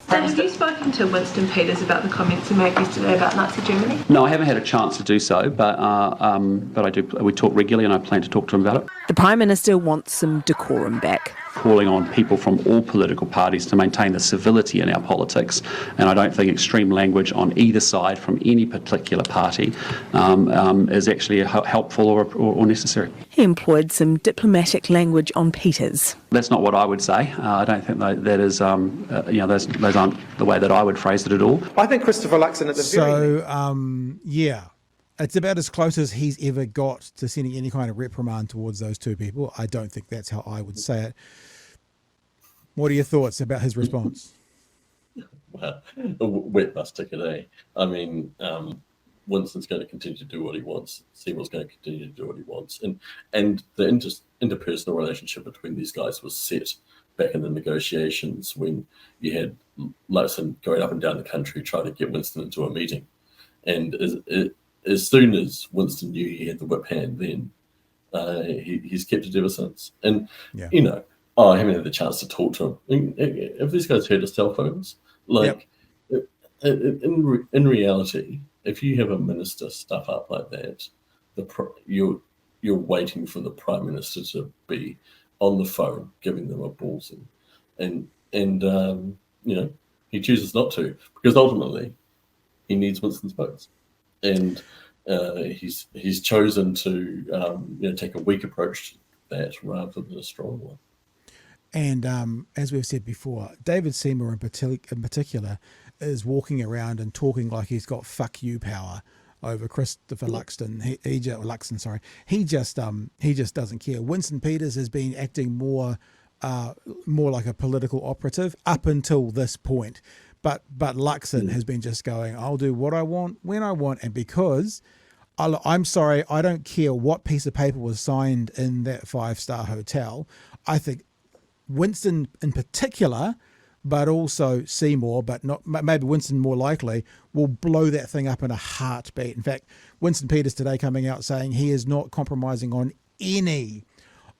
So have you spoken to Winston Peters about the comments he made yesterday about Nazi Germany? No, I haven't had a chance to do so, but I do. We talk regularly, and I plan to talk to him about it. The Prime Minister wants some decorum back. Calling on people from all political parties to maintain the civility in our politics, and I don't think extreme language on either side from any particular party is actually helpful or necessary. He employed some diplomatic language on Peters. That's not what I would say. I don't think that is, those aren't the way that I would phrase it at all. I think Christopher Luxon at the yeah, it's about as close as he's ever got to sending any kind of reprimand towards those two people. I don't think that's how I would say it. What are your thoughts about his response? Well, a wet bus ticket, eh? I mean, Winston's going to continue to do what he wants. Seymour's going to continue to do what he wants. And the interpersonal relationship between these guys was set back in the negotiations when you had Luxon going up and down the country trying to get Winston into a meeting. And as soon as Winston knew he had the whip hand, then he's kept it ever since. And, I haven't had the chance to talk to him. If these guys heard his cell phones, in reality, if you have a minister stuff up like that, you're waiting for the Prime Minister to be on the phone giving them a ballsing. And he chooses not to because ultimately he needs Winston's votes. And he's chosen to take a weak approach to that rather than a strong one. And as we've said before, David Seymour in particular is walking around and talking like he's got fuck you power over Christopher Luxon. He just doesn't care. Winston Peters has been acting more like a political operative up until this point. But Luxon has been just going, I'll do what I want when I want, and because I'm sorry, I don't care what piece of paper was signed in that 5-star hotel. I think Winston in particular, but also Seymour, but not maybe Winston more likely, will blow that thing up in a heartbeat. In fact, Winston Peters today coming out saying he is not compromising on any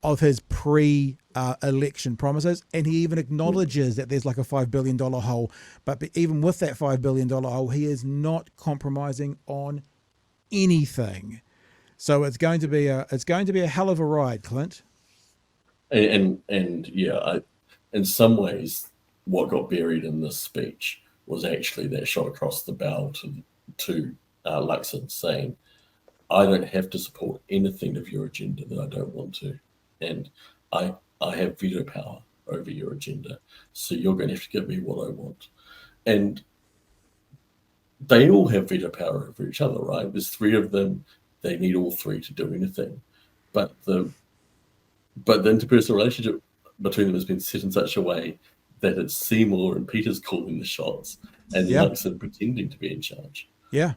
of his pre-election promises, and he even acknowledges that there's like a $5 billion hole. But even with that $5 billion hole, he is not compromising on anything. So it's going to be a hell of a ride, Clint. And in some ways, what got buried in this speech was actually that shot across the bow to Luxon saying, I don't have to support anything of your agenda that I don't want to. And I have veto power over your agenda. So you're going to have to give me what I want. And they all have veto power over each other, right? There's 3 of them. They need all 3 to do anything. But the interpersonal relationship between them has been set in such a way that it's Seymour and Peters calling the shots and Luxon pretending to be in charge. Yeah.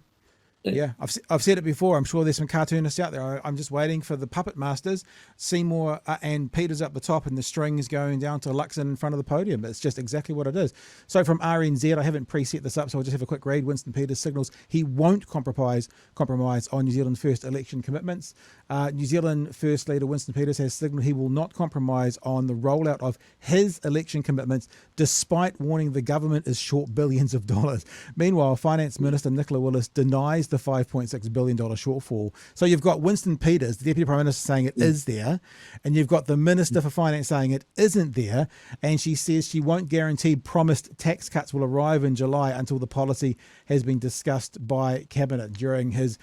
Yeah, I've said it before. I'm sure there's some cartoonists out there. I'm just waiting for the puppet masters, Seymour and Peters up the top, and the strings going down to Luxon in front of the podium. It's just exactly what it is. So from RNZ, I haven't preset this up, so I'll just have a quick read. Winston Peters signals he won't compromise on New Zealand First election commitments. New Zealand First Leader Winston Peters has signalled he will not compromise on the rollout of his election commitments, despite warning the government is short billions of dollars. Meanwhile, Finance Minister Nicola Willis denies the $5.6 billion shortfall. So you've got Winston Peters, the Deputy Prime Minister, saying it is there, and you've got the Minister for Finance saying it isn't there, and she says she won't guarantee promised tax cuts will arrive in July until the policy has been discussed by Cabinet during his...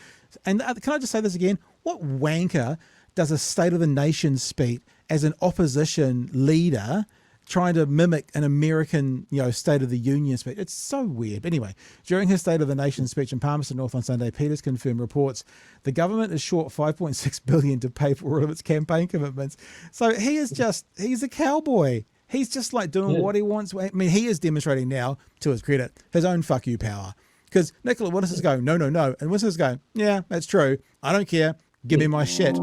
And can I just say this again? What wanker does a State of the Nation speech as an opposition leader trying to mimic an American, State of the Union speech? It's so weird. But anyway, during his State of the Nation speech in Palmerston North on Sunday, Peters confirmed reports the government is short $5.6 billion to pay for all of its campaign commitments. So he's a cowboy. He's just like doing what he wants. I mean, he is demonstrating now, to his credit, his own fuck you power. Because Nicola Willis is going, no. And Winston is going, yeah, that's true. I don't care. Give me my shit.